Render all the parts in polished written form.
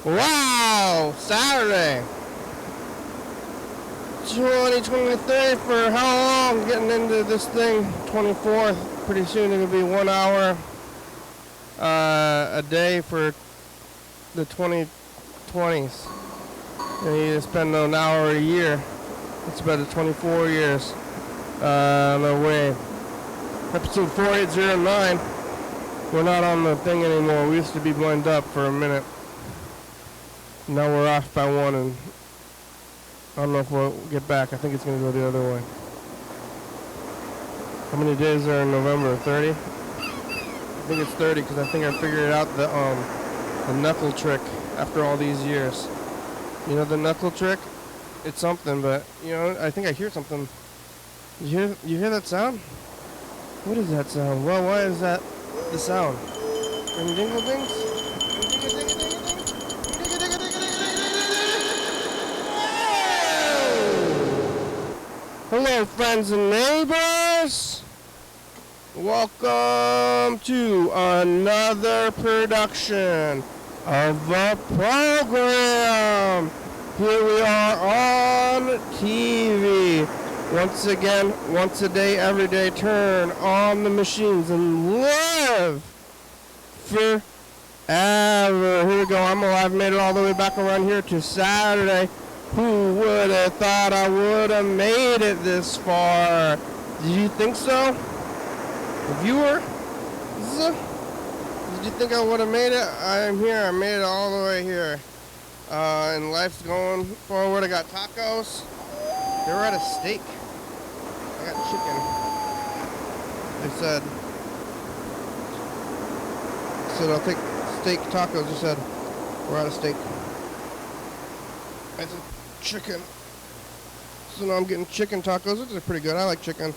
Wow! Saturday! 2023 for how long? Getting into this thing. 24th. Pretty soon it'll be 1 hour a day for the 2020s. And you spend an hour a year. It's about 24 years. No way. Episode 4809. We're not on the thing anymore. We used to be blind up for a minute. Now we're off by one, and I don't know if we'll get back. I think it's going to go the other way. How many days are in November? 30? I think it's 30 because I think I figured out the knuckle trick after all these years. You know the knuckle trick? It's something, but you know, I think I hear something. You hear that sound? What is that sound? Well, why is that the sound? Ring dingle dings? Hello, friends and neighbors. Welcome to another production of a program. Here we are on TV. Once again, once a day, every day, turn on the machines and live forever. Here we go. I'm alive. Made it all the way back around here to Saturday. Who would have thought I would have made it this far? Did you think so? The viewer? Did you think I would have made it? I am here. I made it all the way here. And life's going forward. I got tacos. They were at a steak. I got chicken. They said I'll take steak tacos. They said we're out of steak. I said chicken. So now I'm getting chicken tacos, which are pretty good. I like chicken.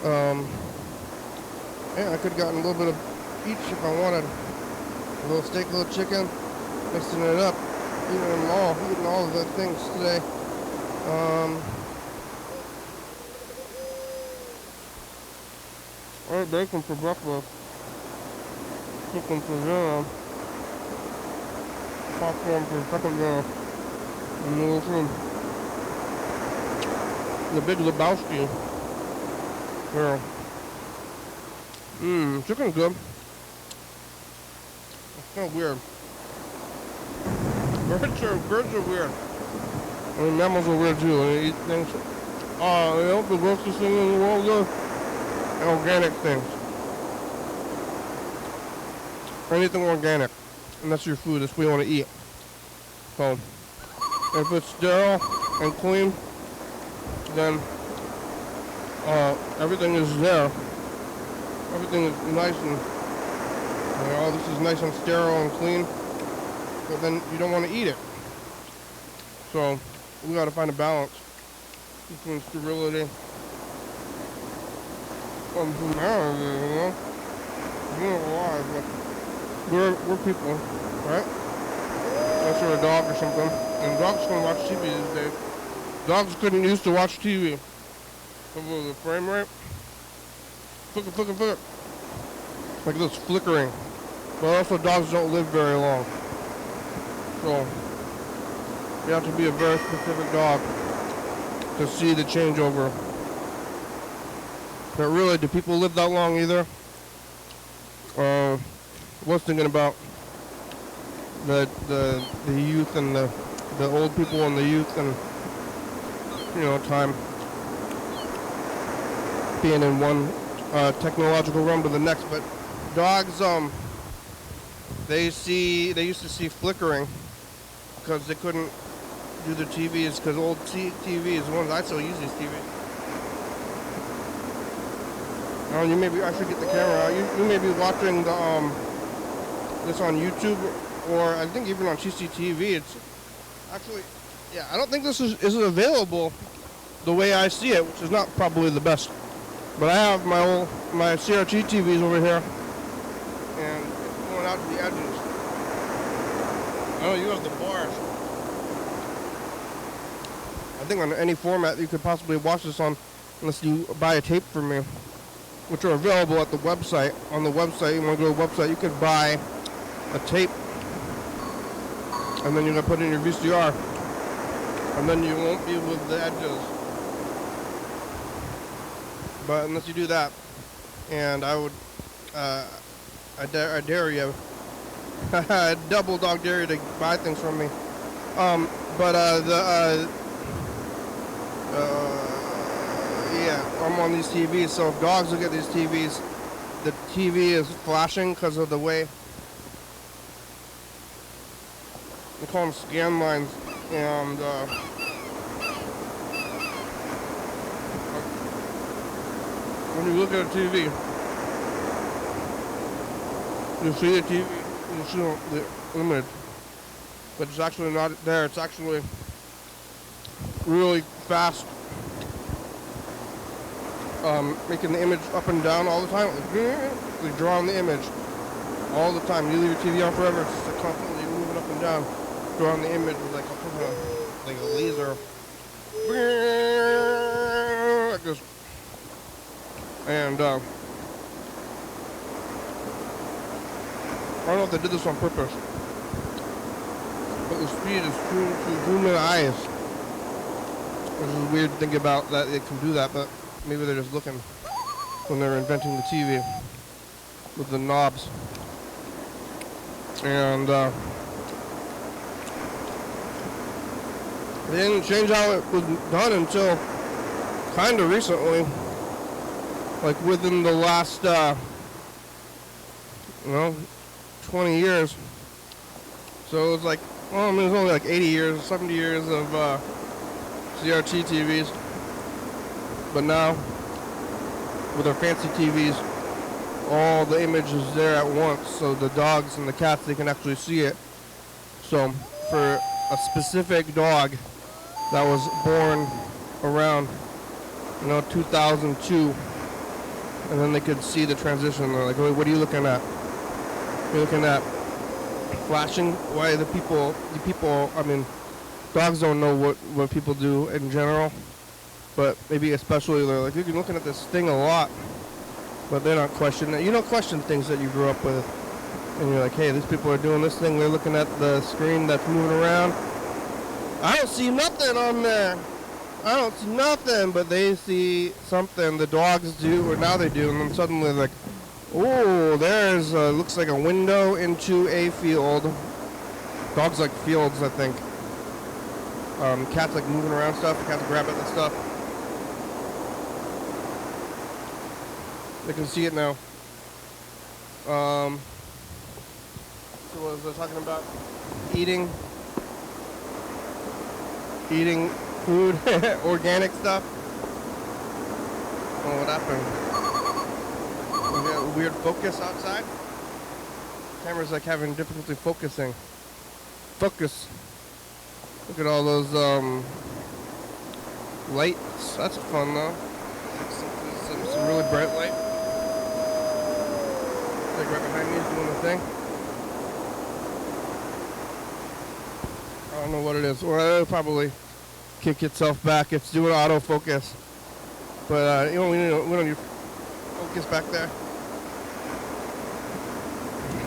Yeah, I could have gotten a little bit of each if I wanted. A little steak, a little chicken, mixing it up, eating all of the things today. I ate bacon for breakfast, chicken for dinner, popcorn for second dinner, and little food. The Big Lebowski. Here. Chicken's good. It's kind of weird. Birds are weird. I mean, mammals are weird too. They eat things. The grossest thing in the world is organic things. Anything organic. And that's your food. That's what you want to eat. So, if it's sterile and clean, then everything is there. Everything is nice and, this is nice and sterile and clean, but then you don't want to eat it. So we got to find a balance between sterility and humanity, you know? We're alive, but we're people, right? Unless you're a dog or something. And dogs can watch TV these days. Dogs couldn't used to watch TV. What was the frame rate? Flicker. Like this flickering. But also dogs don't live very long. So you have to be a very specific dog to see the changeover. But really, do people live that long either? Was thinking about the youth and the old people and the youth and time being in one technological realm to the next, but dogs, they used to see flickering because they couldn't do their TVs because old TVs, the ones I still use these TVs. I should get the camera out. You may be watching this on YouTube or I think even on CCTV. It's actually, I don't think this is available the way I see it, which is not probably the best. But I have my CRT TVs over here, and it's going out to the edges. Oh, you have the bars. I think on any format you could possibly watch this on, unless you buy a tape from me, which are available at the website. On the website, you want to go to the website, you could buy a tape and then you're gonna put it in your VCR, and then you won't be with the edges. But unless you do that, and I would, I dare you, double dog dare you to buy things from me. Yeah, I'm on these TVs, so if dogs look at these TVs, the TV is flashing because of the way, they call them scan lines, and when you look at a TV, you see the TV, you see the image, but it's actually not there. It's actually really fast, making the image up and down all the time. They draw on the image all the time. You leave your TV on forever, it's just constantly moving up and down, drawing the image with like a laser. Like this. And I don't know if they did this on purpose, but the speed is to human eyes. Which is weird to think about that it can do that, but maybe they're just looking when they're inventing the TV with the knobs. And they didn't change how it was done until kind of recently, like within the last 20 years. So it was like, well, I mean, it was only like 80 years, 70 years of CRT TVs. But now, with our fancy TVs, all the image is there at once, so the dogs and the cats, they can actually see it. So for a specific dog that was born around 2002, and then they could see the transition. They're like, what are you looking at? You're looking at flashing. Why the people, I mean, dogs don't know what people do in general, but maybe especially they're like, you're looking at this thing a lot, but they're not questioning it. You don't question things that you grew up with, and you're like, hey, these people are doing this thing, they're looking at the screen that's moving around. I don't see nothing on there. I don't see nothing, but they see something. The dogs do, or now they do, and then suddenly like, oh, there's looks like a window into a field. Dogs like fields, I think. Cats like moving around stuff. Cats grab at the stuff. They can see it now. So what was I talking about? Eating food, organic stuff. Oh, what happened? We got a weird focus outside. Camera's like having difficulty focusing. Focus. Look at all those lights. That's fun though. Some really bright light. Like right behind me is doing the thing. I don't know what it is. Well, it'll probably kick itself back. It's doing autofocus. But we don't need focus back there.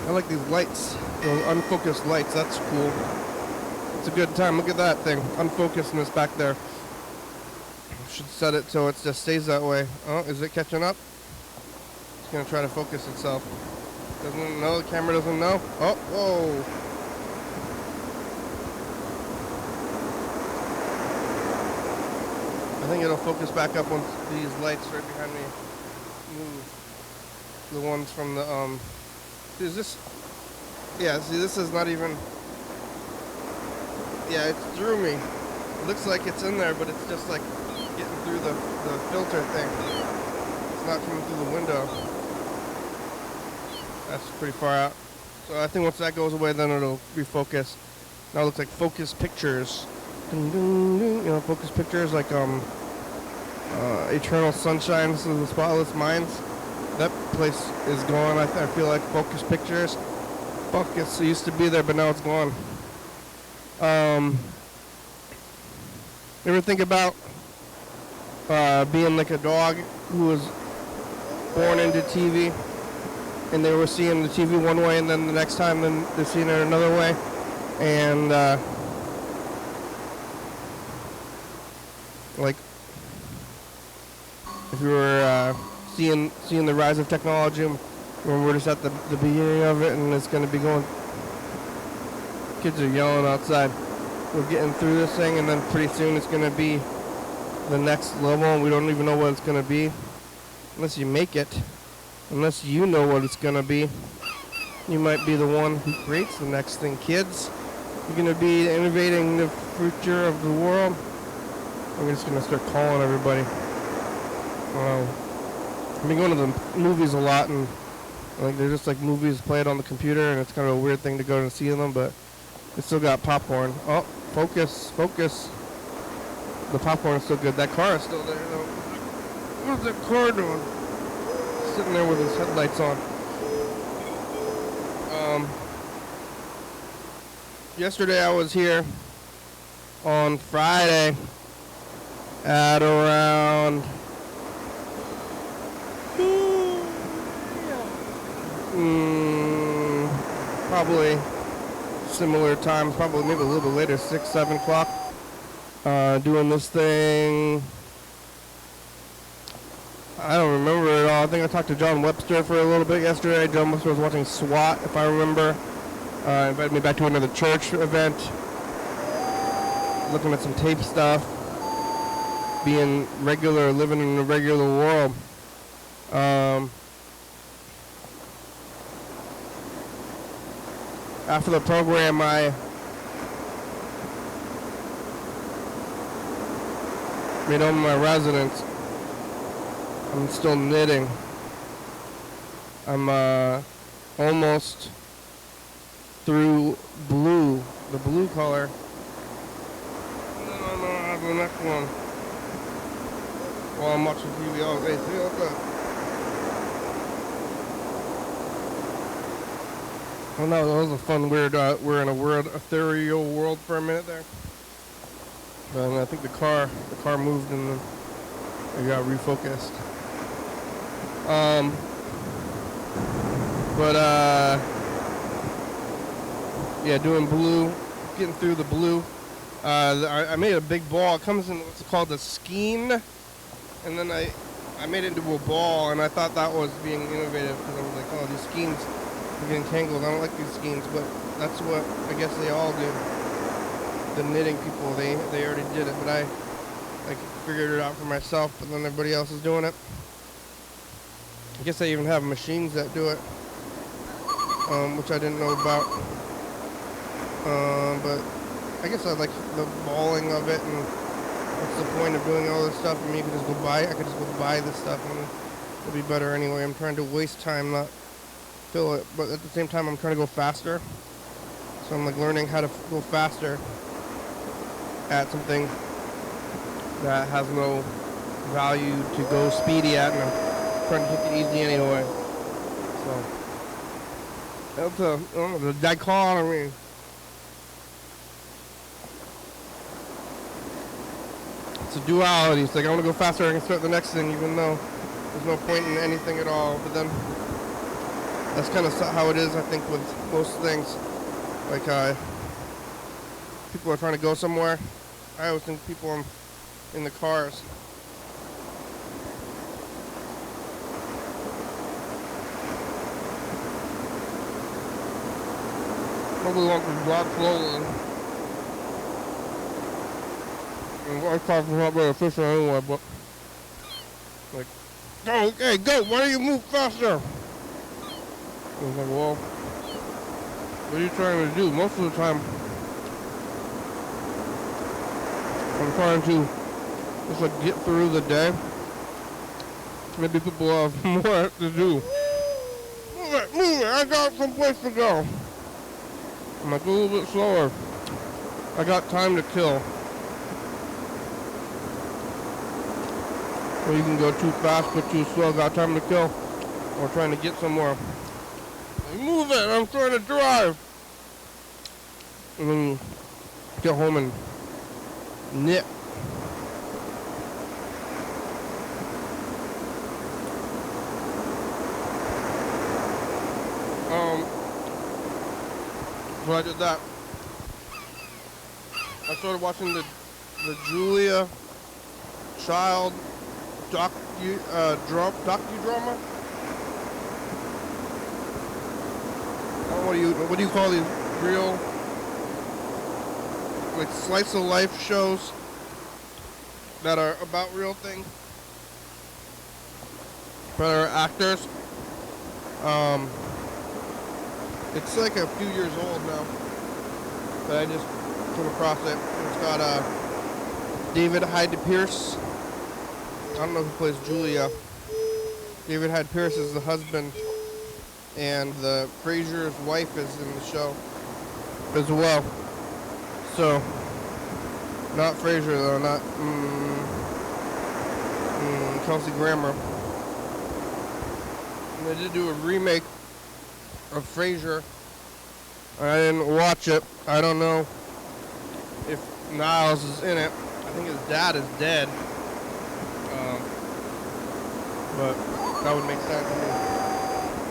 I like these lights, those unfocused lights. That's cool. It's a good time. Look at that thing, unfocusedness back there. Should set it so it just stays that way. Oh, is it catching up? It's gonna try to focus itself. Doesn't know. The camera doesn't know. Oh, whoa. I think it'll focus back up once these lights right behind me move. The ones from the is this? Yeah. See, this is not even. Yeah, it threw me. It looks like it's in there, but it's just like getting through the filter thing. It's not coming through the window. That's pretty far out. So I think once that goes away, then it'll refocus. Now it looks like Focus Pictures. Focus Pictures like Eternal Sunshine of the Spotless Minds. That place is gone. I feel like Focus Pictures. Focus used to be there, but now it's gone. You ever think about being like a dog who was born into TV, and they were seeing the TV one way, and then the next time then they're seeing it another way? And like if you were seeing the rise of technology, when we're just at the beginning of it, and it's going to be going. Kids are yelling outside. We're getting through this thing, and then pretty soon it's going to be the next level, and we don't even know what it's going to be unless you make it. Unless you know what it's going to be, you might be the one who creates the next thing. Kids, you're going to be innovating the future of the world. I'm just going to start calling everybody. I've been going to the movies a lot, and like they're just like movies played on the computer, and it's kind of a weird thing to go and see them, but they still got popcorn. Oh, focus. The popcorn is still good. That car is still there, though. What's that car doing? Sitting there with his headlights on. Yesterday I was here on Friday at around probably similar times, probably maybe a little bit later, 6, 7 o'clock, doing this thing. I don't remember it all. I think I talked to John Webster for a little bit yesterday. John Webster was watching SWAT, if I remember. Invited me back to another church event. Looking at some tape stuff. Being regular, living in a regular world. After the program, I made home my residence. I'm still knitting. I'm almost through blue, the blue color. No, I have the next one. While I'm watching TV all day. See, look at. Oh no, that was a fun weird. We're in a ethereal world for a minute there. And I think the car moved and then it got refocused. Yeah, doing blue, getting through the blue. I made a big ball. It comes in what's called the skein, and then I made it into a ball, and I thought that was being innovative because I was like, oh, these skeins are getting tangled. I don't like these skeins, but that's what I guess they all do. The knitting people, they already did it, but I figured it out for myself, but then everybody else is doing it. I guess they even have machines that do it, which I didn't know about. But I guess I like the balling of it, and what's the point of doing all this stuff? I mean, I could just go buy this stuff, and it'll be better anyway. I'm trying to waste time, not fill it, but at the same time, I'm trying to go faster. So I'm like learning how to go faster at something that has no value to go speedy at, and I'm trying to take it easy anyway. So that's the dichotomy. It's a duality. It's like I want to go faster, I can start the next thing, even though there's no point in anything at all. But then that's kind of how it is, I think, with most things. Like people are trying to go somewhere. I always think people in the cars. Probably want to drive slowly. And my car's not very efficient anyway, but like, go, okay, go, why don't you move faster? I was like, well, what are you trying to do? Most of the time, I'm trying to just like get through the day. Maybe people have more to do. Move it, I got someplace to go. I'm like, a little bit slower. I got time to kill. Or you can go too fast but too slow, got time to kill. Or trying to get somewhere. Like, move it, I'm trying to drive. And then get home and knit. So I did that. I started watching the Julia Child docudrama. What do you call these real, like, slice of life shows that are about real things, but are actors? It's like a few years old now, but I just came across it. It's got David Hyde Pierce. I don't know who plays Julia. David Hyde Pierce is the husband, and the Frasier's wife is in the show as well. So, not Frasier though, not Kelsey Grammer. And they did do a remake of Frasier. I didn't watch it. I don't know if Niles is in it. I think his dad is dead. But that would make sense. I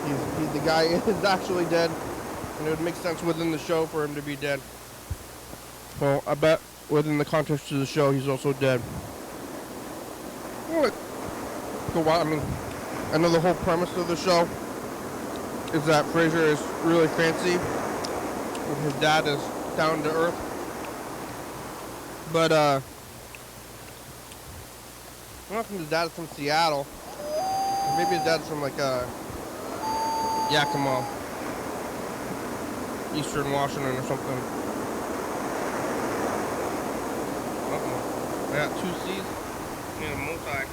mean, he's the guy is actually dead, and it would make sense within the show for him to be dead. Well, I bet within the context of the show, he's also dead. Well, I mean, I know the whole premise of the show is that Frasier is really fancy, and his dad is down to earth. But I don't know if his dad is from Seattle. Maybe his dad's from like Yakima, Eastern Washington or something. I got 2 C's. Need a multi.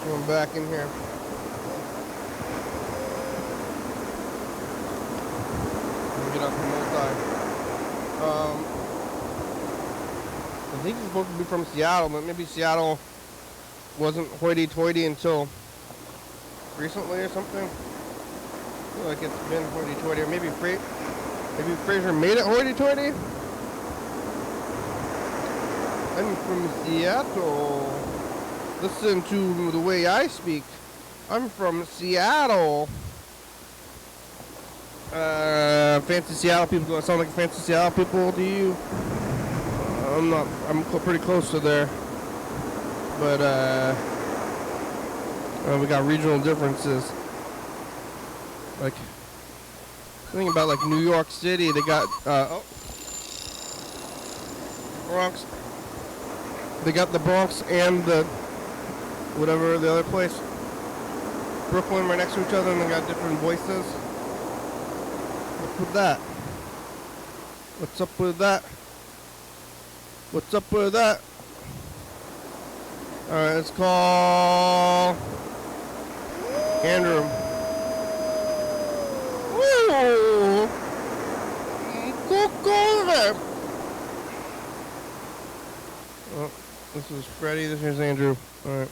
Going back in here. Let me get out the multi. I think he's supposed to be from Seattle, but maybe Seattle wasn't hoity-toity until recently or something. I feel like it's been hoity-toity, or maybe Frasier made it hoity-toity. I'm from Seattle. Listen to the way I speak. I'm from Seattle. Fancy Seattle people. Do I sound like fancy Seattle people to you? I'm not. I'm pretty close to there. But we got regional differences. Like, think about like New York City. They got Bronx. They got the Bronx and the whatever the other place, Brooklyn, right next to each other, and they got different voices. What's with that? What's up with that? What's up with that? Alright, let's call Andrew. Woo! Oh, this is Freddie, this is Andrew. Alright.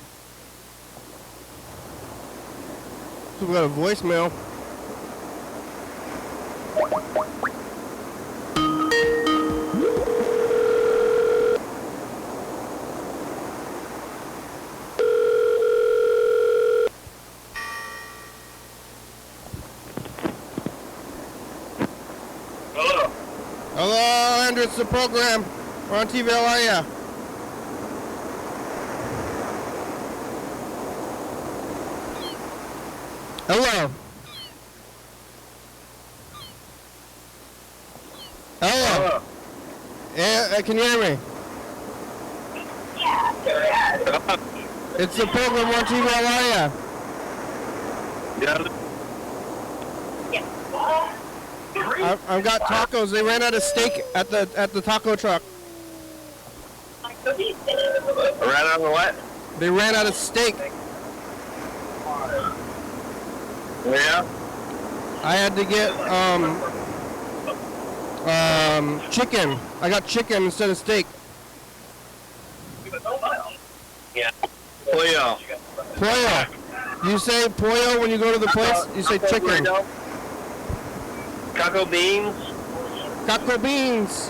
So we got a voicemail. Hello. Hello, Andrew, it's the program. We're on TV, how are ya? Hello. Hello. Yeah, can you hear me? It's the program on TV, how are ya? I've got tacos. They ran out of steak at the taco truck. Ran out of what? They ran out of steak. Yeah. I had to get chicken. I got chicken instead of steak. Yeah. Pollo. Pollo. You say pollo when you go to the place? You say chicken. Cocoa beans. Cocoa beans.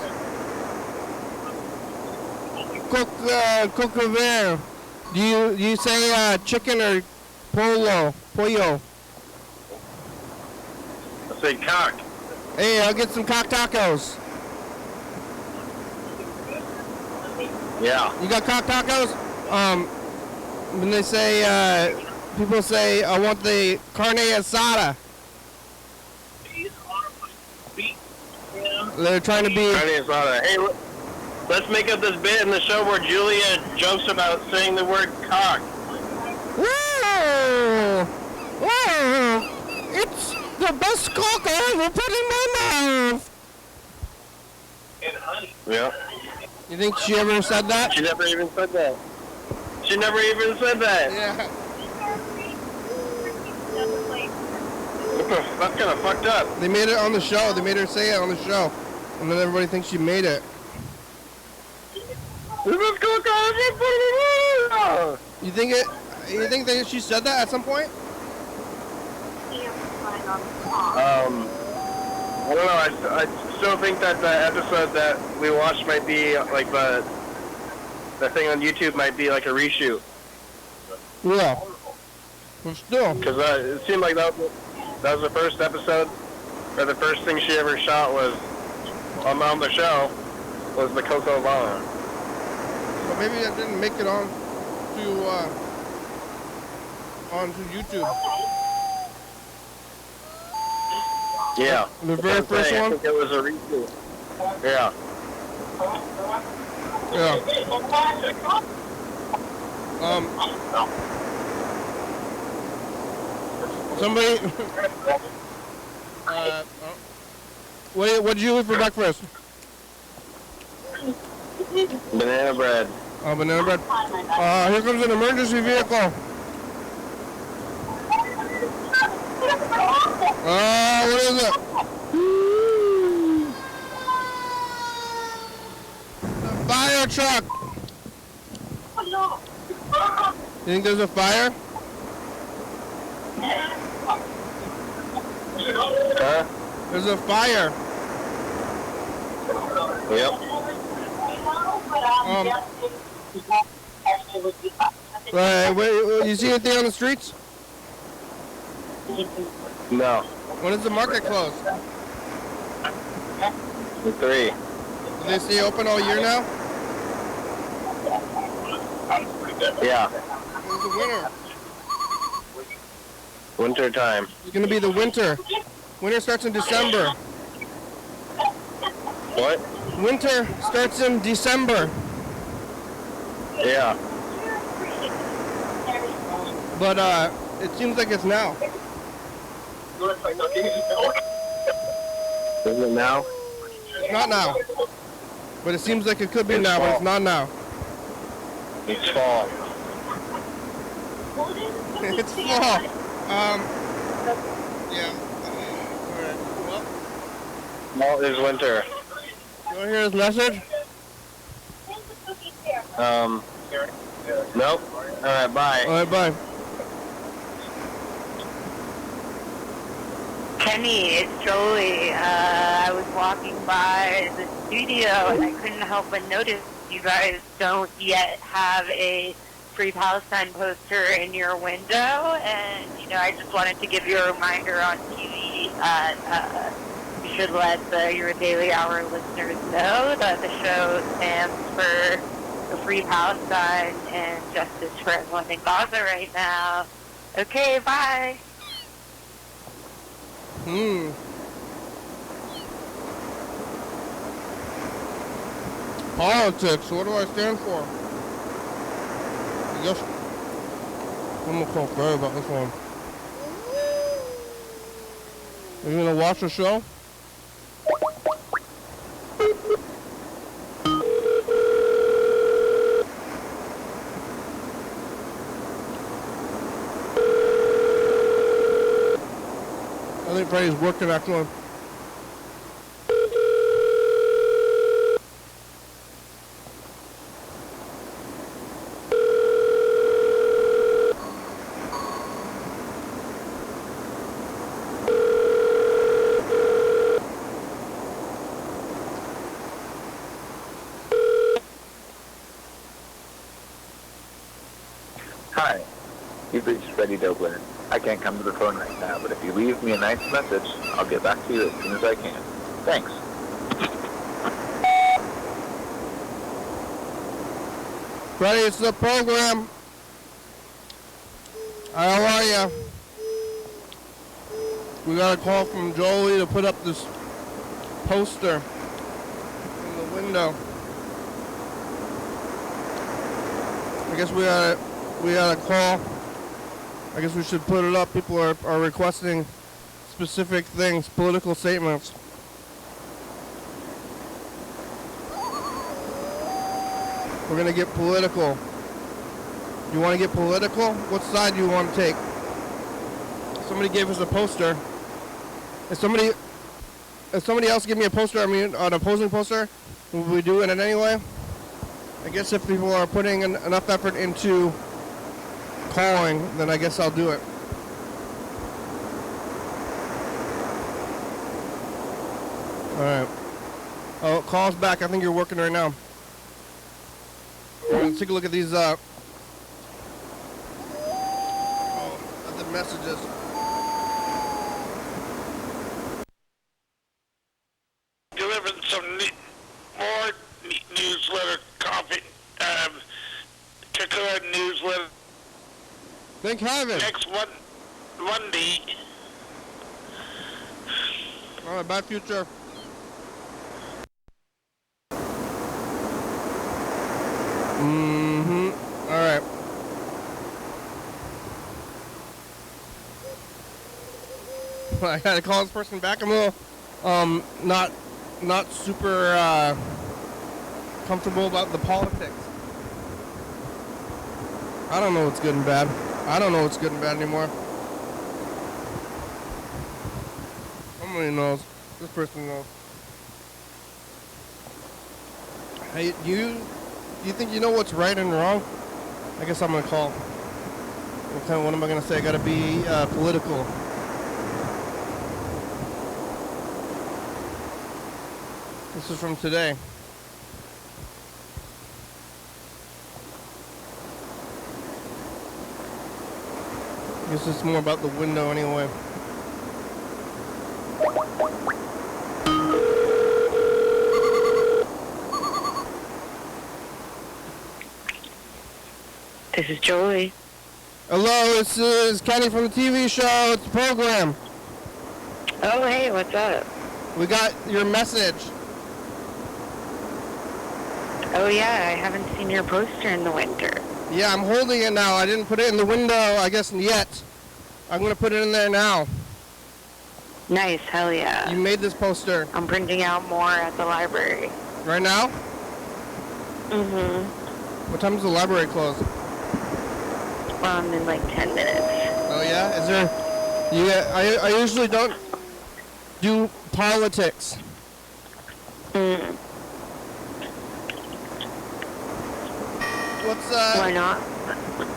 Cocoa verde. Do you say chicken or pollo? Pollo. Say cock. Hey, I'll get some cock tacos. Yeah. You got cock tacos? When they say, people say, I want the carne asada. They're trying to be... Carne asada. Hey, let's make up this bit in the show where Julia jokes about saying the word cock. Whoa! Whoa! It's the best cock I ever put in my mouth! Yeah. You think she ever said that? She never even said that. She never even said that. Yeah. That's kind of fucked up. They made it on the show. They made her say it on the show. And then everybody thinks she made it. You think it? You think that she said that at some point? I don't know. I still think that the episode that we watched might be like the thing on YouTube might be like a reshoot. Yeah. But still. Because it seemed like that was the first episode, or the first thing she ever shot was on the show was the Coco Llama. So maybe that didn't make it on to onto YouTube. Yeah. The very first one? I think it was a reshoot. Yeah. Yeah. Somebody. What'd you eat for breakfast? Banana bread. Oh, banana bread. Here comes an emergency vehicle. What is it? The fire truck. You think there's a fire? Huh? There's a fire. Yep. You see anything on the streets? No. When does the market close? 3. Do they stay open all year now? Yeah. When's the winter? Winter time. It's gonna be the winter. Winter starts in December. What? Winter starts in December. Yeah. But it seems like it's now. Is it now? It's not now. But it seems like it could be now, but it's not now. It's fall. It's fall. Yeah. Alright. Well, Fall is winter. you wanna hear this message? Nope. Alright, bye. Alright, bye. Kenny, it's Jolie. I was walking by the studio and I couldn't help but notice you guys don't yet have a Free Palestine poster in your window, and I just wanted to give you a reminder on TV that you should let your Daily Hour listeners know that the show stands for the Free Palestine and justice for everyone in Gaza right now. Okay, bye. Politics, what do I stand for? I guess I'm gonna feel great about this one. Are you gonna watch the show? I think Freddie's working actually. Hi. You've reached Freddie Dobler. I can't come to the phone right now, but if you leave me a nice message, I'll get back to you as soon as I can. Thanks. Freddie, it's the program. How are ya? We got a call from Jolie to put up this poster in the window. I guess we got a call. I guess we should put it up. People are requesting specific things, political statements. We're gonna get political. You want to get political? What side do you want to take? Somebody gave us a poster. If somebody else give me a poster, I mean an opposing poster, will we do it anyway? I guess if people are putting enough effort into calling, then I guess I'll do it. Alright. Oh, call's back. I think you're working right now. Let's take a look at these the messages. Delivering some more newsletter copy, particular newsletter Thank heaven. next Monday. Alright, bye future. Alright. I gotta call this person back. I'm a little not super comfortable about the politics. I don't know what's good and bad. I don't know what's good and bad anymore. Somebody knows. This person knows. Hey, do you think you know what's right and wrong? I guess I'm gonna call. What am I gonna say? I gotta be political. This is from today. I guess it's more about the window anyway. This is Jolie. Hello, this is Kenny from the TV show. It's the program. Oh, hey, what's up? We got your message. Oh, yeah, I haven't seen your poster in the winter. Yeah, I'm holding it now. I didn't put it in the window, I guess, yet. I'm going to put it in there now. Nice, hell yeah. You made this poster. I'm printing out more at the library. Right now? Mm-hmm. What time does the library close? In like 10 minutes. Oh, yeah? Is there... Yeah, I usually don't do politics. Why not?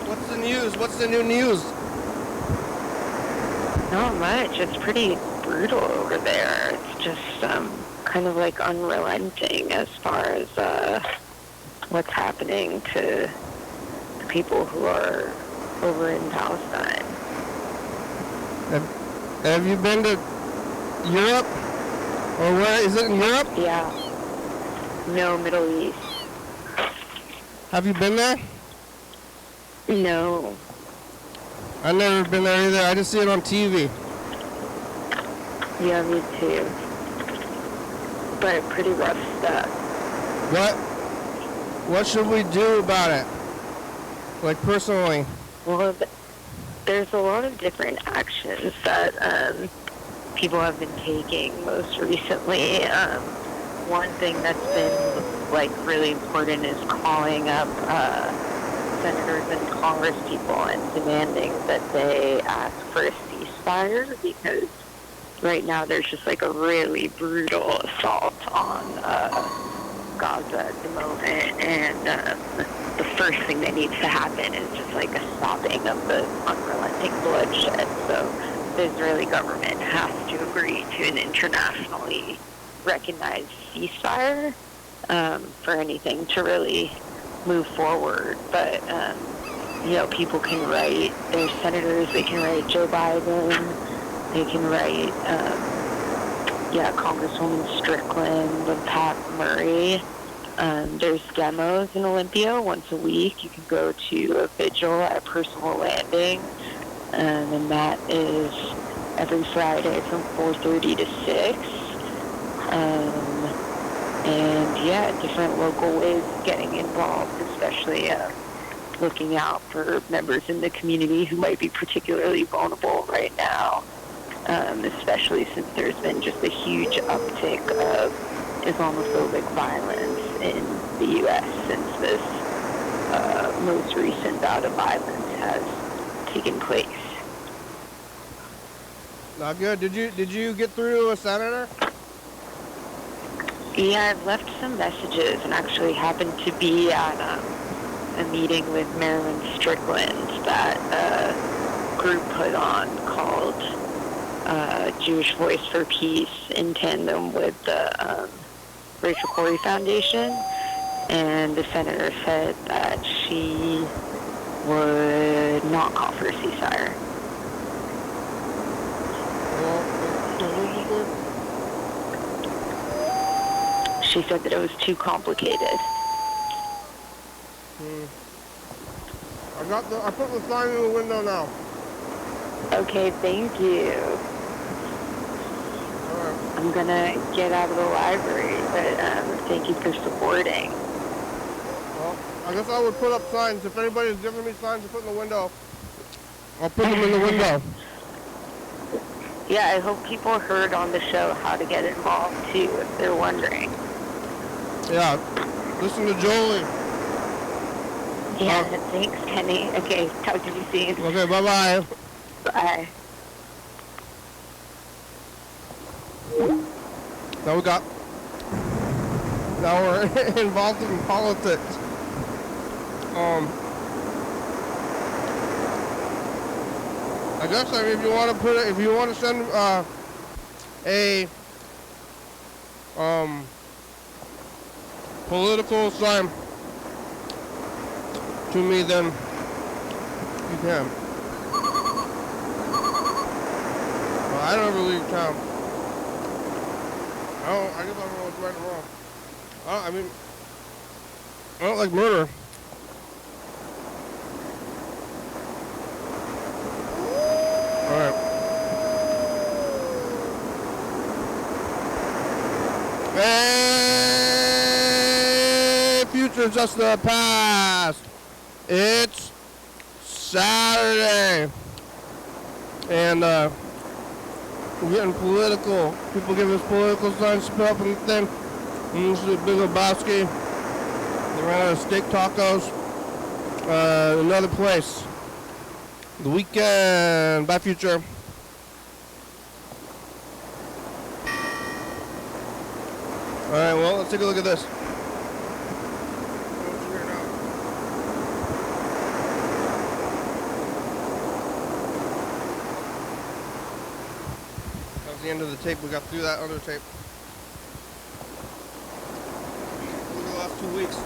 What's the news? What's the new news? Not much. It's pretty brutal over there. It's just kind of like unrelenting as far as what's happening to the people who are over in Palestine. Have you been to Europe? Or where is it in Europe? Yeah. No, Middle East. Have you been there? No. I've never been there either. I just see it on TV. Yeah, me too. But pretty rough stuff. What should we do about it? Like personally? Well, there's a lot of different actions that people have been taking most recently. One thing that's been like really important is calling up senators and Congress people and demanding that they ask for a ceasefire, because right now there's just like a really brutal assault on Gaza at the moment, and the first thing that needs to happen is just like a stopping of the unrelenting bloodshed. So the Israeli government has to agree to an internationally recognized ceasefire for anything to really move forward. But people can write their senators, they can write Joe Biden, they can write, Congresswoman Strickland and Pat Murray. There's demos in Olympia once a week. You can go to a vigil at Personal Landing, and that is every Friday from 4:30 to 6. Different local ways of getting involved, especially looking out for members in the community who might be particularly vulnerable right now, especially since there's been just a huge uptick of Islamophobic violence in the U.S. since this most recent bout of violence has taken place. Not good. Did you get through a senator? Yeah, I've left some messages and actually happened to be at a meeting with Marilyn Strickland that a group put on called Jewish Voice for Peace in tandem with the Rachel Corrie Foundation. And the senator said that she would not call for a ceasefire. She said that it was too complicated. I put the sign in the window now. Okay, thank you. All right. I'm gonna get out of the library, but thank you for supporting. Well, I guess I would put up signs. If anybody's giving me signs to put in the window, I'll put them in the window. Yeah, I hope people heard on the show how to get involved too, if they're wondering. Yeah, listen to Jolie. Yeah, thanks, Kenny. Okay, talk to you soon. Okay, bye-bye. Bye. Now we're involved in politics. I guess if you want to send a political sign to me, then you can. Well, I don't ever leave town. I guess I don't know what's right or wrong. I don't like murder. Alright. Hey, future just the past. It's Saturday. And we're getting political. People give us political signs to put up in the thing. And this is a Big Lebowski. They ran out of steak tacos. Another place. The Weekend. Bye, future. Alright, well, let's take a look at this. That was the end of the tape. We got through that other tape. Look at the last 2 weeks.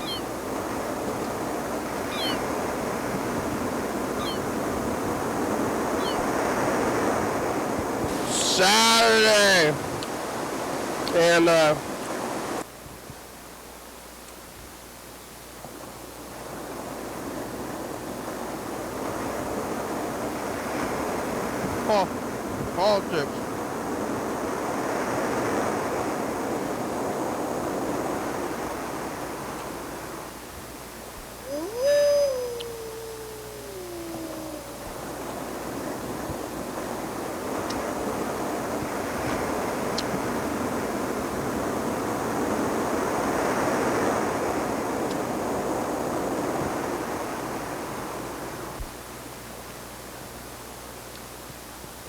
Saturday. And politics.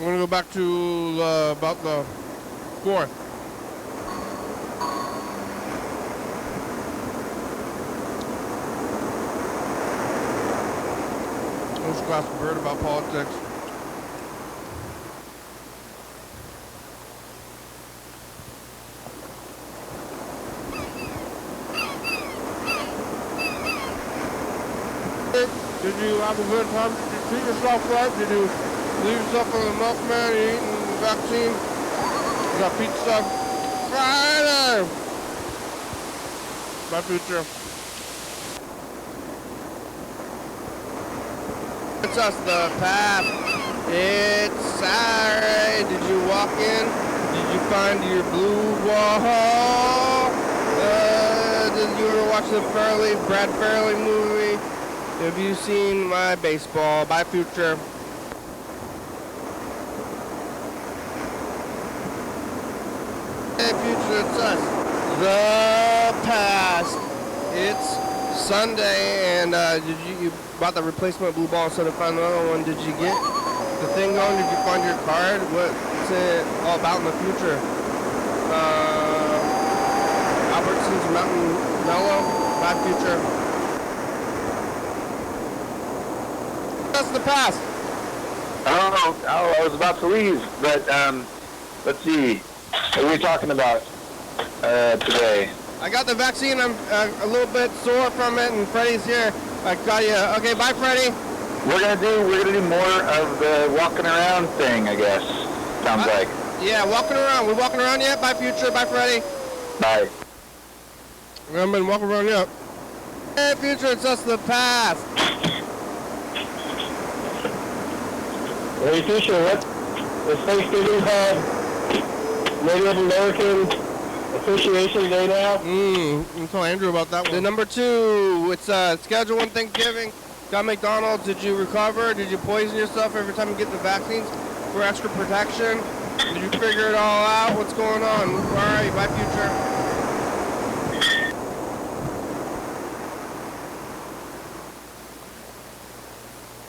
We're gonna go back to about the 4th. Let's go ask a bird about politics. Did you have a good time? Did you treat yourself right? Did you leave yourself on the milkman? You eating the vaccine? You got pizza? Friday! My future. It's us, the path. It's Saturday. Did you walk in? Did you find your blue wall? Did you ever watch the Brad Fairley movie? Have you seen my baseball? Bye, future. Hey, future, it's us. The past. It's Sunday, and did you bought the replacement blue ball instead of finding another one? Did you get the thing going? Did you find your card? What's it all about in the future? Albertson's Mountain Mellow, my future. That's the past. Oh, I was about to leave, but let's see. What are we talking about today? I got the vaccine. I'm a little bit sore from it, and Freddie's here. I got you. Okay, bye, Freddie. We're gonna do more of the walking around thing, I guess. Sounds like. Yeah, walking around. We walking around yet? Bye, future. Bye, Freddie. Bye. We haven't been walking around yet. Hey, future, it's us, the past. Hey, future, what is Thanksgiving called? Native American Appreciation Day now? I'll tell Andrew about that one. The number 2, it's Schedule 1 Thanksgiving. Got McDonald's. Did you recover? Did you poison yourself every time you get the vaccines for extra protection? Did you figure it all out? What's going on? All right, bye, future.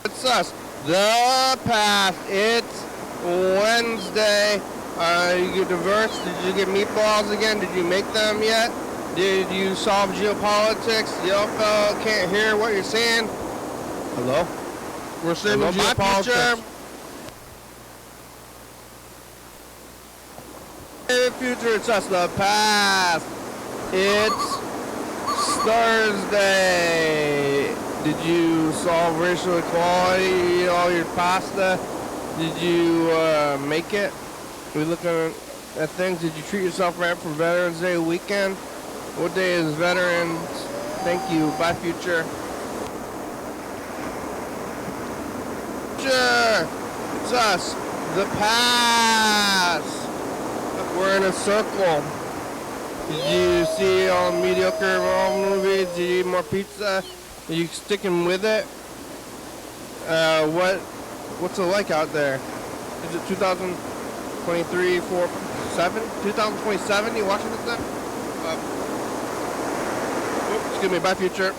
It's us, the past. It's Wednesday. You get diverse. Did you get meatballs again? Did you make them yet? Did you solve geopolitics? Yellow can't hear what you're saying. Hello? We're saying geopolitics. Hey, future, it's us, the past. It's Thursday. Did you solve racial equality? Eat all your pasta? Did you make it? We looking at things. Did you treat yourself right for Veterans Day weekend? What day is Veterans? Thank you. Bye, future. Future, it's us, the past. Look, we're in a circle. Did you see all mediocre movies? Did you eat more pizza? Are you sticking with it? What's it like out there? Is it 2023, 4, 7? 2027? You watching this stuff? Excuse me, bye, future.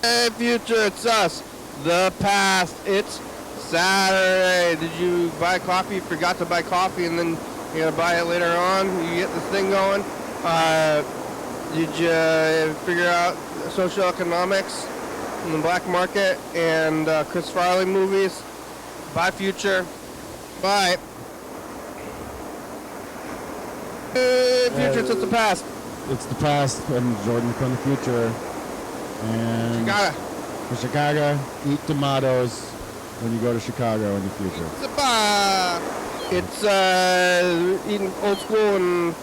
Hey, future, it's us, the past. It's Saturday. Did you buy coffee? Forgot to buy coffee, and then you're gonna buy it later on. You get this thing going. Did you figure out socioeconomics in the black market and Chris Farley movies? Bye, future. Bye. Hey, future, it's the past. It's the past. I'm Jordan from the future. And Chicago. for Chicago, eat tomatoes when you go to Chicago in the future. It's eating old school and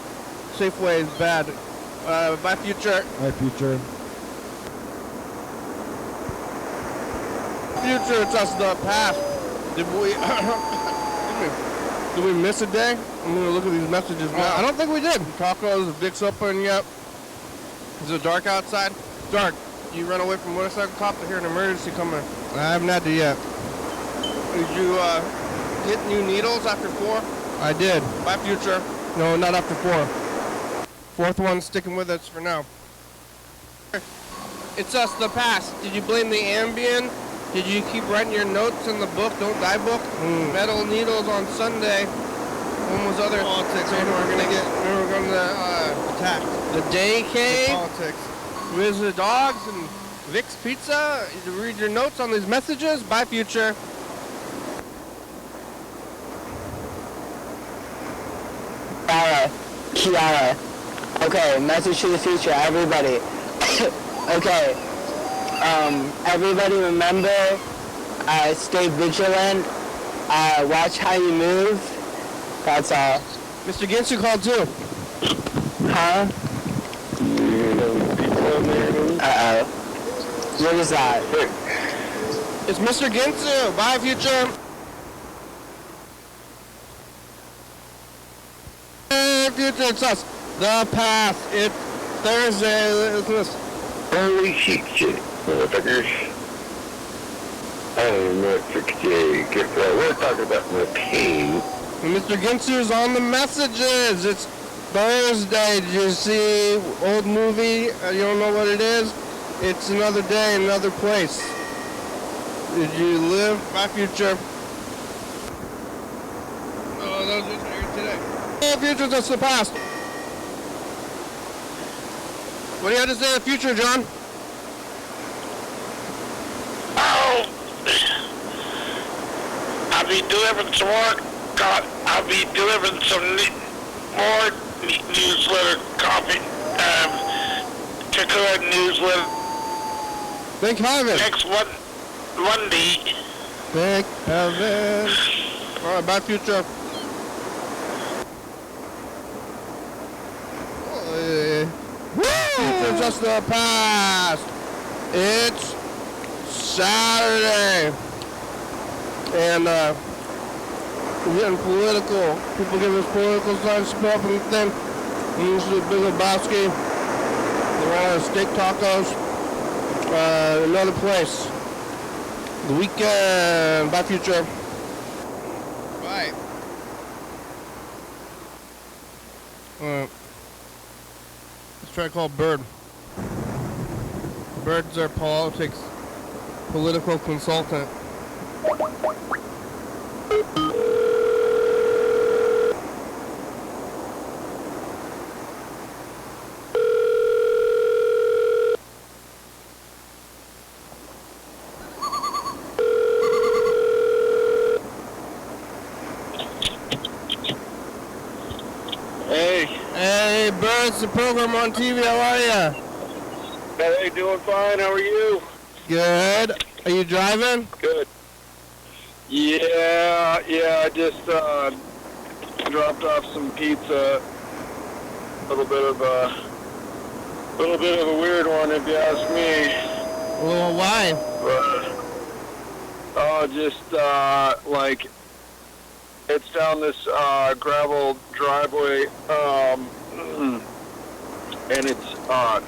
Safeway is bad. Bye, future. Bye, future. Future, it's us, the past. Did we? Did we miss a day? I'm gonna look at these messages now. I don't think we did. Tacos, Dick's open yet. Is it dark outside? Dark. You run away from motorcycle cops to hear an emergency coming. I haven't had to yet. Did you get new needles after 4? I did. Bye, future. No, not after 4. Fourth one sticking with us for now. It's us, the past. Did you blame the Ambien? Did you keep writing your notes in the book, Don't Die book? Metal needles on Sunday. When was other politics? Maybe we're gonna attack. The Day Cave. The politics. With the dogs and Vic's Pizza. You read your notes on these messages. Bye, future. Kiara. Okay, message to the future, everybody. Okay. Everybody remember, stay vigilant, watch how you move. That's all. Mr. Ginsu called too. Huh? Uh-oh. What is that? It's Mr. Ginsu. Bye, future. Hey, future, it's us. The Path. It's Thursday. Listen. Holy shit, motherfuckers. I'm not for today. We're talking about my pain. Mr. Ginsu's on the messages. It's Thursday. Did you see old movie? You don't know what it is? It's another day, another place. Did you live my future? Oh, those are here today. Hey, future, that's the past. What do you have to say of the future, John? Oh, I'll be delivering some more. I'll be delivering some more newsletter copy. Particular newsletter. Thank heaven. Next Monday. Thank heaven. All right, bye, future. Woo! Just the past. It's Saturday. And we're getting political. People give us political signs, stuff and thing. This is Big Lebowski. They're on steak tacos. Another place. The weekend. Bye, future. Bye. Let's try to call Bird. Bird's our political consultant. Hey, Bird, it's the program on TV. How are ya? Hey, doing fine. How are you? Good. Are you driving? Good. Yeah, I just dropped off some pizza. A little bit of a weird one, if you ask me. Well, why? But, like, it's down this gravel driveway, and it's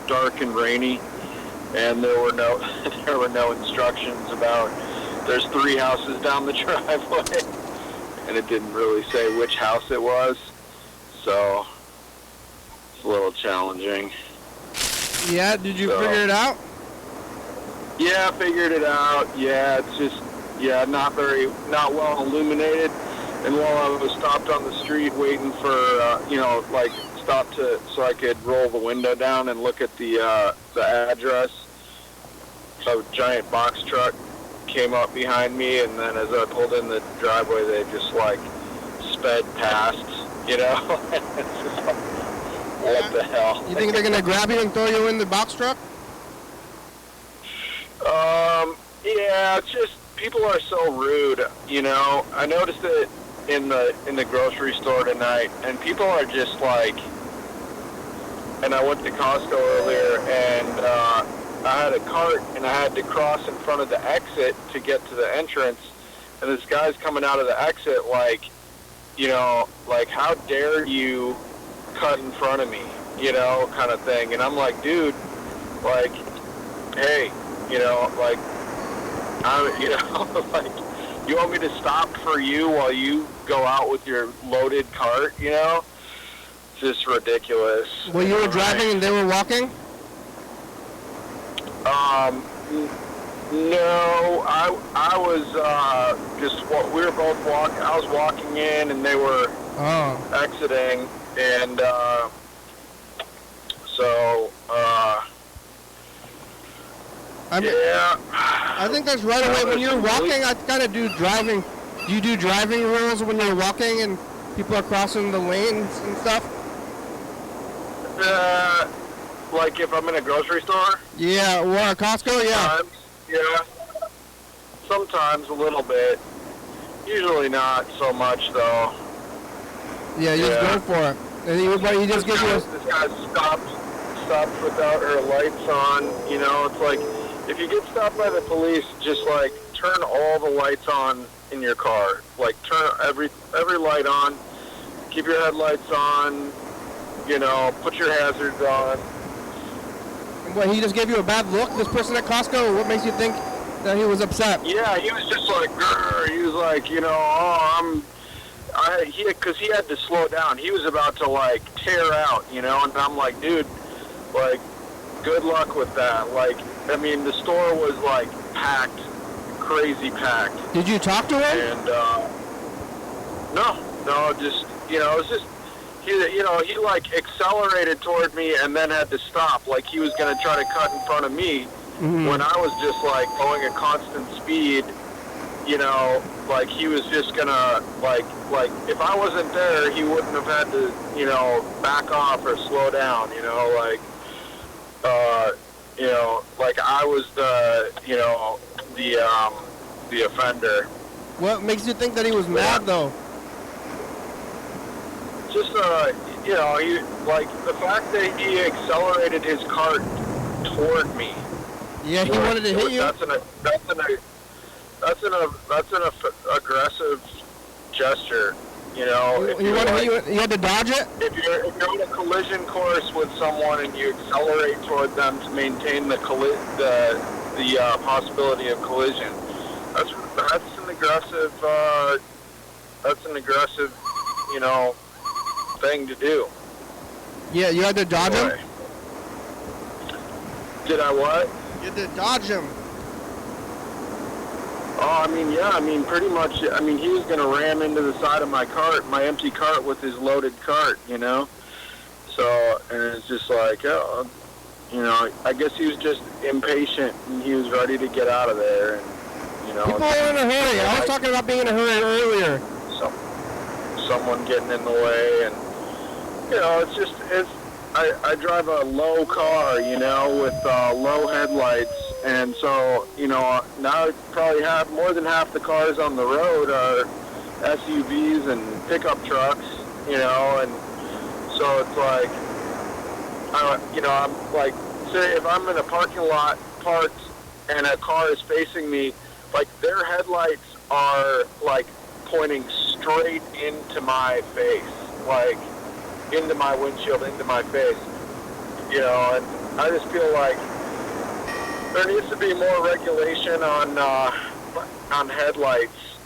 dark and rainy, and there were no instructions about. There's 3 houses down the driveway, and it didn't really say which house it was, so it's a little challenging. Yeah, did you figure it out? Yeah, I figured it out. Yeah, it's just, not well illuminated. And while I was stopped on the street waiting for, stopped so I could roll the window down and look at the address, a giant box truck came up behind me, and then as I pulled in the driveway, they just, sped past, It's just like, what the hell? You think they're going to grab you and throw you in the box truck? Yeah, it's just, people are so rude, I noticed it in the grocery store tonight, and people are just and I went to Costco earlier, and I had a cart, and I had to cross in front of the exit to get to the entrance, and this guy's coming out of the exit how dare you cut in front of me, kind of thing, and I'm like, dude, hey, you want me to stop for you while you go out with your loaded cart, It's just ridiculous. Well, you were driving and they were walking? No, I was we were both walking. I was walking in and they were exiting, and I think that's right away. When you're walking, I kind of do driving. Do you do driving rules when you're walking and people are crossing the lanes and stuff? Like if I'm in a grocery store? Yeah, or a Costco, yeah. Sometimes, yeah. Sometimes a little bit. Usually not so much though. Yeah, you just go for it. And he just gives you a... This guy stopped without her lights on. You know, it's like if you get stopped by the police, just like turn all the lights on in your car. Like turn every light on. Keep your headlights on. You know, put your hazards on. What, he just gave you a bad look, this person at Costco? What makes you think that he was upset? Yeah, he was just like, grr. He was like, you know, because he had to slow down. He was about to like tear out, you know, and I'm like, dude, like, good luck with that. Like, I mean, the store was like packed, crazy packed. Did you talk to him? And no, just, you know, it was just, he like accelerated toward me and then had to stop. Like he was gonna try to cut in front of me when I was just like going at constant speed. You know, like he was just gonna like if I wasn't there, he wouldn't have had to, you know, back off or slow down. You know, like like I was the offender. What makes you think that he was mad though? Just you know, he like the fact that he accelerated his cart toward me. Yeah, he wanted to hit you. That's an aggressive gesture. You know, You had to dodge it. If you're in a collision course with someone and you accelerate toward them to maintain the possibility of collision, that's an aggressive you know, thing to do. Yeah, you had to dodge him? Did I what? You had to dodge him. Oh, I mean, yeah, I mean, pretty much, I mean, he was going to ram into the side of my cart, my empty cart with his loaded cart, you know? So, and it's just like, oh, you know, I guess he was just impatient and he was ready to get out of there. And, you know, people are in a hurry. I was talking about being in a hurry earlier. Someone getting in the way, and you know, I drive a low car, you know, with low headlights, and so, you know, now probably more than half the cars on the road are SUVs and pickup trucks, you know, and so it's like, you know, I'm like, say if I'm in a parking lot parked and a car is facing me, like their headlights are like pointing straight into my face, like into my windshield, into my face, you know, and I just feel like there needs to be more regulation on headlights,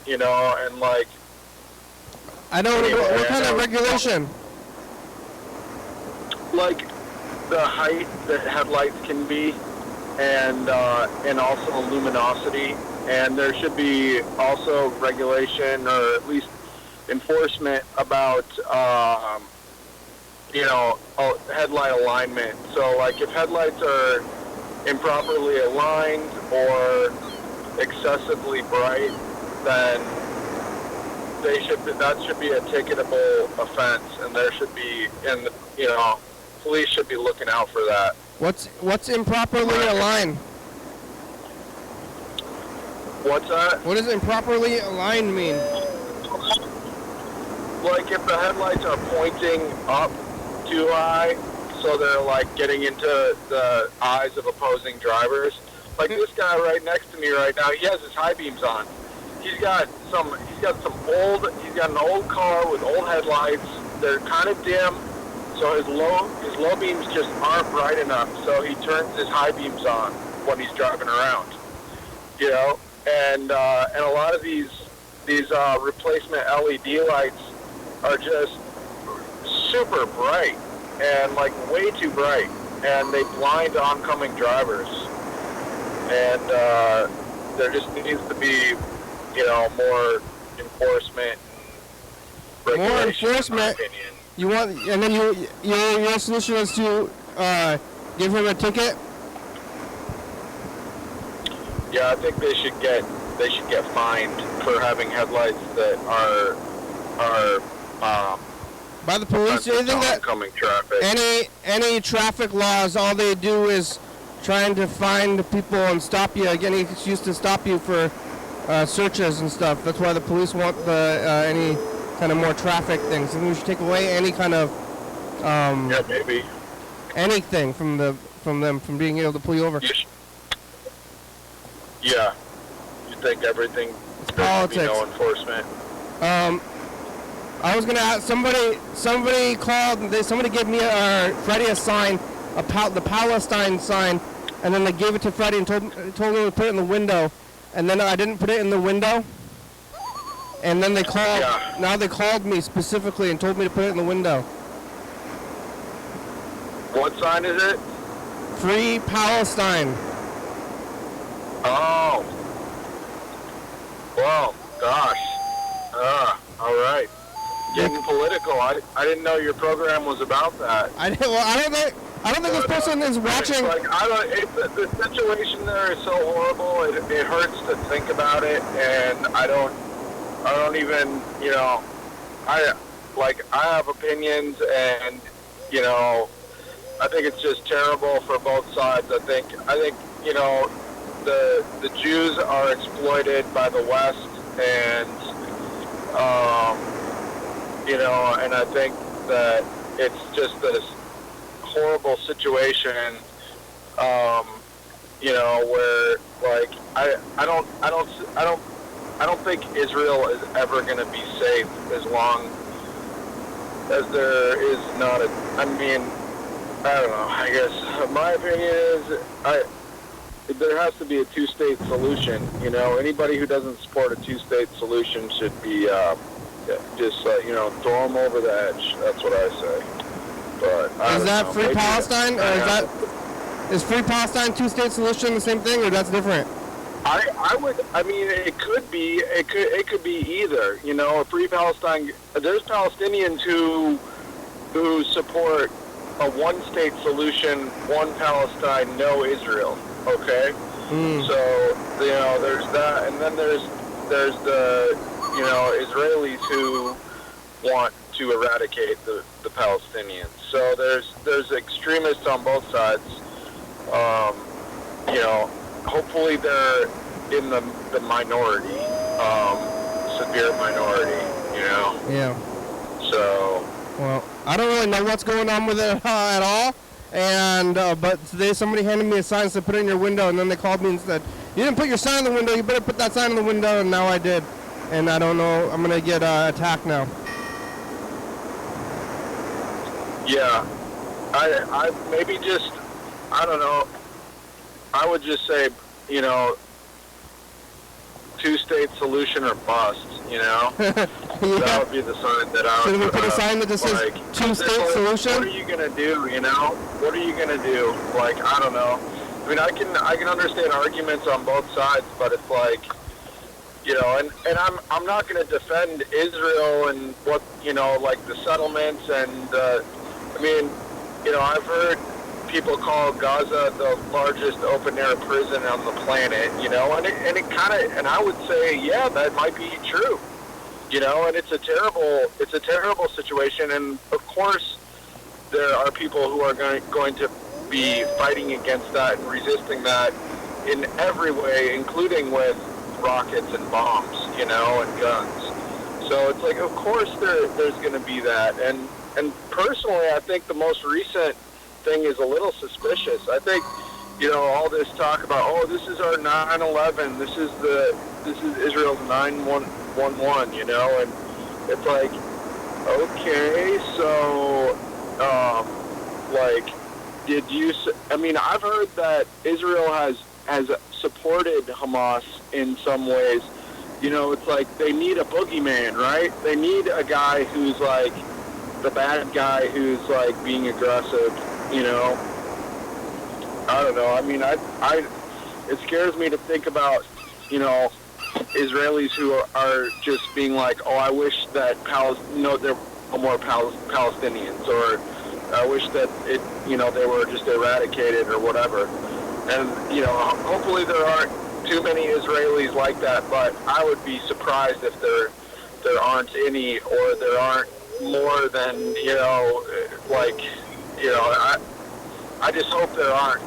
you know, and like. I don't know, what kind of regulation? Like the height that headlights can be, and also luminosity. And there should be also regulation or at least enforcement about, you know, headlight alignment. So, like, if headlights are improperly aligned or excessively bright, then that should be a ticketable offense, and there should be, and you know, police should be looking out for that. What's improperly aligned? What's that? What does improperly aligned mean? Like if the headlights are pointing up too high, so they're like getting into the eyes of opposing drivers. Like this guy right next to me right now, he has his high beams on. He's got an old car with old headlights. They're kind of dim, so his low beams just aren't bright enough. So he turns his high beams on when he's driving around. You know. And a lot of these replacement LED lights are just super bright and like way too bright, and they blind oncoming drivers. And there just needs to be, you know, more enforcement. More enforcement. You want, and then your solution is to give him a ticket. Yeah, I think they should get fined for having headlights that are By the police, do you think that oncoming traffic. any traffic laws, all they do is trying to find people and stop you, any excuse to stop you for searches and stuff. That's why the police want any kind of more traffic things. And we should take away any kind of Yeah, maybe. anything from them from being able to pull you over. Yeah. You think everything It's there should be politics. no enforcement? I was gonna ask somebody called. Somebody gave me Freddie a sign, the Palestine sign, and then they gave it to Freddie and told him to put it in the window, and then I didn't put it in the window, and then they called. Yeah. Now they called me specifically and told me to put it in the window. What sign is it? Free Palestine. Oh. Well, gosh. All right. Getting political. I didn't know your program was about that. I don't think this person is watching. Like the situation there is so horrible. It hurts to think about it, and I don't even, I have opinions, and I think it's just terrible for both sides. I think the Jews are exploited by the West, and and I think that it's just this horrible situation, where I don't think Israel is ever going to be safe as long as there is not I don't know. I guess my opinion is there has to be a two-state solution. Anybody who doesn't support a two-state solution should be just throw them over the edge. That's what I say. But Is that Free Palestine, or is Free Palestine two-state solution the same thing, or that's different? It could be. It could be either. A Free Palestine. There's Palestinians who support a one-state solution, one Palestine, no Israel. Okay. So there's that, and then there's the Israelis who want to eradicate the Palestinians. So there's extremists on both sides. Hopefully they're in the minority, severe minority. Yeah. So. Well, I don't really know what's going on with it at all. And but today somebody handed me a sign and said put it in your window, and then they called me and said, you didn't put your sign in the window, you better put that sign in the window, and now I did. And I don't know, I'm going to get attacked now. Yeah. I maybe just, I don't know, I would just say, two-state solution or bust, Yeah. That would be the sign that I would Should we put a sign that just says two-state solution? What are you going to do, What are you going to do? I don't know. I can understand arguments on both sides, but it's and I'm not going to defend Israel and what, the settlements and, I've heard people call Gaza the largest open-air prison on the planet, and I would say, yeah, that might be true, and it's a terrible situation, and of course there are people who are going to be fighting against that and resisting that in every way, including with rockets and bombs, and guns. So it's of course there's going to be that, and personally, I think the most recent thing is a little suspicious. I think, all this talk about, this is our 9/11, this is Israel's 9/11, and it's okay, so, did you? I've heard that Israel has supported Hamas in some ways. It's they need a boogeyman, right? They need a guy who's the bad guy who's being aggressive. I don't know. It scares me to think about, Israelis who are just being I wish that there were more Palestinians, or I wish that they were just eradicated or whatever. And, hopefully there aren't too many Israelis like that, but I would be surprised if there aren't any, or there aren't more than, like, I just hope there aren't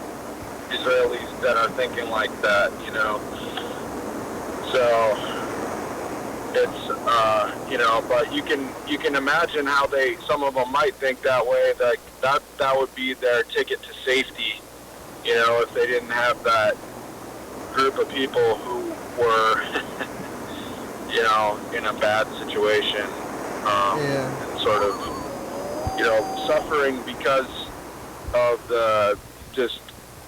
Israelis that are thinking like that, So it's, but you can imagine how some of them might think that way, that would be their ticket to safety, if they didn't have that group of people who were, in a bad situation, and sort of, suffering because of the, just,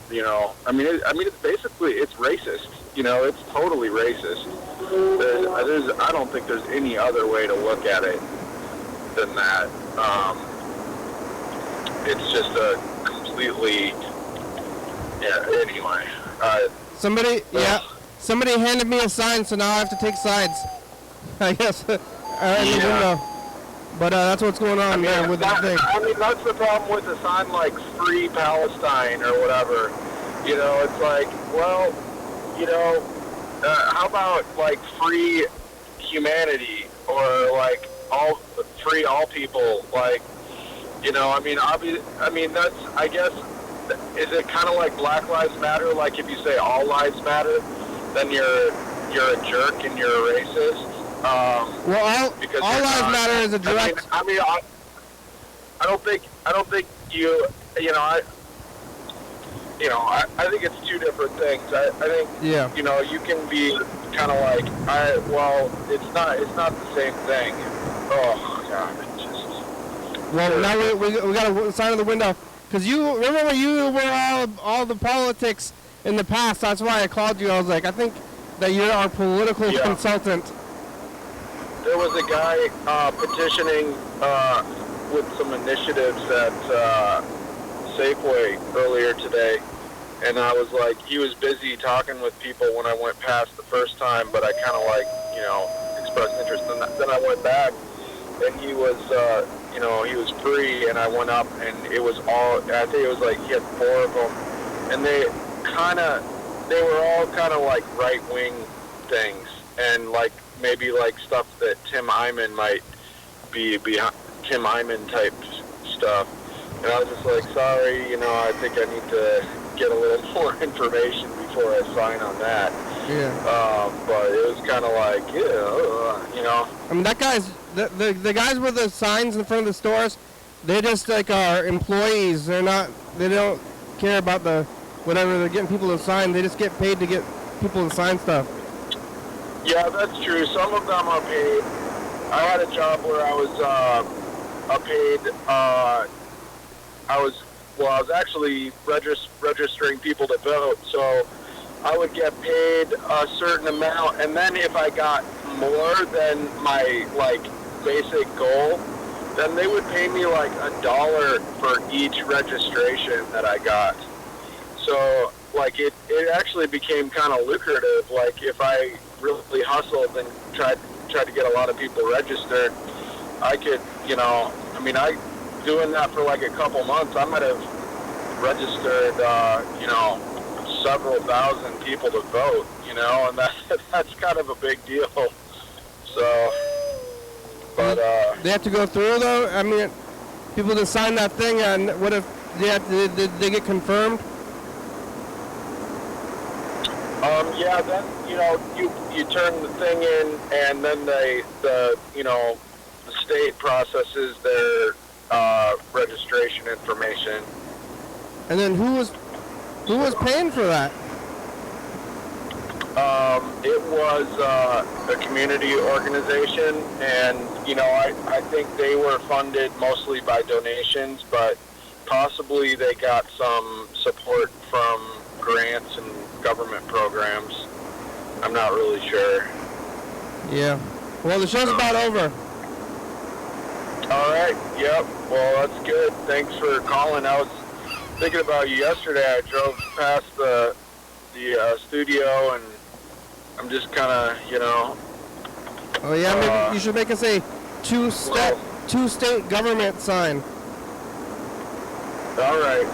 it's basically, it's racist, it's totally racist. I don't think there's any other way to look at it than that. It's just a completely, anyway. Somebody handed me a sign, so now I have to take sides. I guess. I don't even know. But that's what's going on, with the thing. That's the problem with a sign like Free Palestine or whatever. It's like, well, how about like free humanity or like free all people? Like, that's, I guess, is it kind of like Black Lives Matter? Like if you say all lives matter, then you're a jerk and you're a racist. All lives matter is a direct. I don't think you. I think it's two different things. I think. Yeah. You can be kind of like, it's not the same thing. Oh God, it just. Well, now we got a sign of the window. Because you remember you were all the politics in the past. That's why I called you. I was like, I think that you're our political consultant. There was a guy petitioning with some initiatives at Safeway earlier today, and I was like, he was busy talking with people when I went past the first time, but I kind of expressed interest. And then I went back, and he was, he was free, and I went up, and it was I think it was like he had 4 of them, and they were all kind of like right-wing things, and like maybe like stuff that Tim Eyman might be behind, Tim Eyman type stuff. And I was just like, sorry, I think I need to get a little more information before I sign on that. Yeah. But it was kind of like, I mean, that guy's, the guys with the signs in front of the stores, they just like are employees. They don't care about whatever they're getting people to sign. They just get paid to get people to sign stuff. Yeah, that's true. Some of them are paid. I had a job where I was paid. I was actually registering people to vote, so I would get paid a certain amount, and then if I got more than my basic goal, then they would pay me like $1 for each registration that I got. So it actually became kind of lucrative. Like if I really hustled and tried to get a lot of people registered, I could, doing that for like a couple months, I might have registered, several thousand people to vote, and that's kind of a big deal. So, but they have to go through though. I mean, people that sign that thing, and what if did they get confirmed? Yeah, then you turn the thing in, and then the state processes their registration information. And then who was paying for that? It was a community organization, and I think they were funded mostly by donations, but possibly they got some support from grants and government programs. I'm not really sure. Yeah. Well, the show's about over. All right. Yep. Well, that's good. Thanks for calling. I was thinking about you yesterday. I drove past the studio, and I'm just kind of, Oh yeah, maybe you should make us a two-state government sign. All right.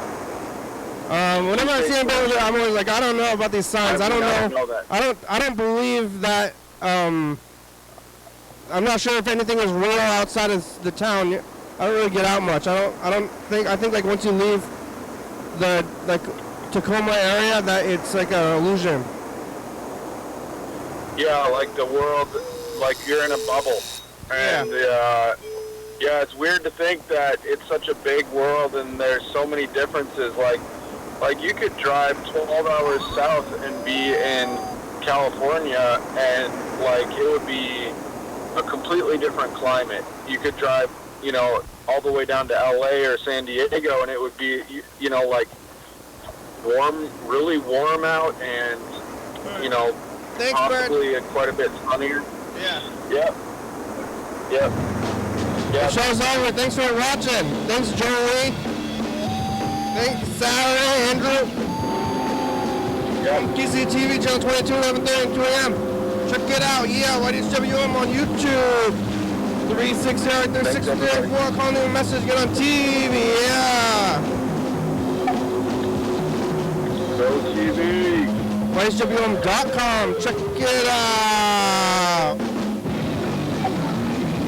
Whenever I see anybody, I'm always like, I don't know about these signs. I don't know. That. I don't believe that. I'm not sure if anything is real outside of the town. I don't really get out much. I think like once you leave the like Tacoma area, that it's like an illusion. Yeah, like the world, like you're in a bubble. And yeah, it's weird to think that it's such a big world and there's so many differences. Like you could drive 12 hours south and be in California, and like it would be a completely different climate. You could drive, you know, all the way down to LA or San Diego, and it would be, you know, like warm, really warm out, and you know, Thanks, possibly quite a bit sunnier. Yeah. Yep. Yep. The show's over. Thanks for watching. Thanks, Joey. Thanks, Sarah, Andrew. Yep. KCTV, channel 22, 11:30 and 2 a.m. Check it out. Yeah, YDHWM on YouTube. 360-3634. Call me a message. Get on TV. Yeah. Go TV. YDHWM.com. Check it out.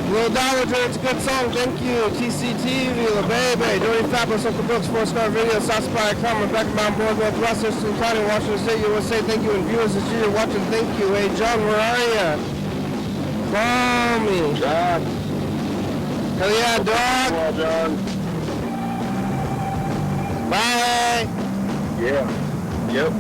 Little Dollar, it's a good song, thank you. TCTV, La Baby, Joey Fabulous, Uncle Brooks, 4-star video, South Spire, Common, Beckerbound, Boardwalk, West, Thurston County, Washington State, USA, thank you, and viewers that you're watching, thank you. Hey, John, where are you? Call me. John. Hell yeah, dog. Well, John. Bye. Yeah. Yep.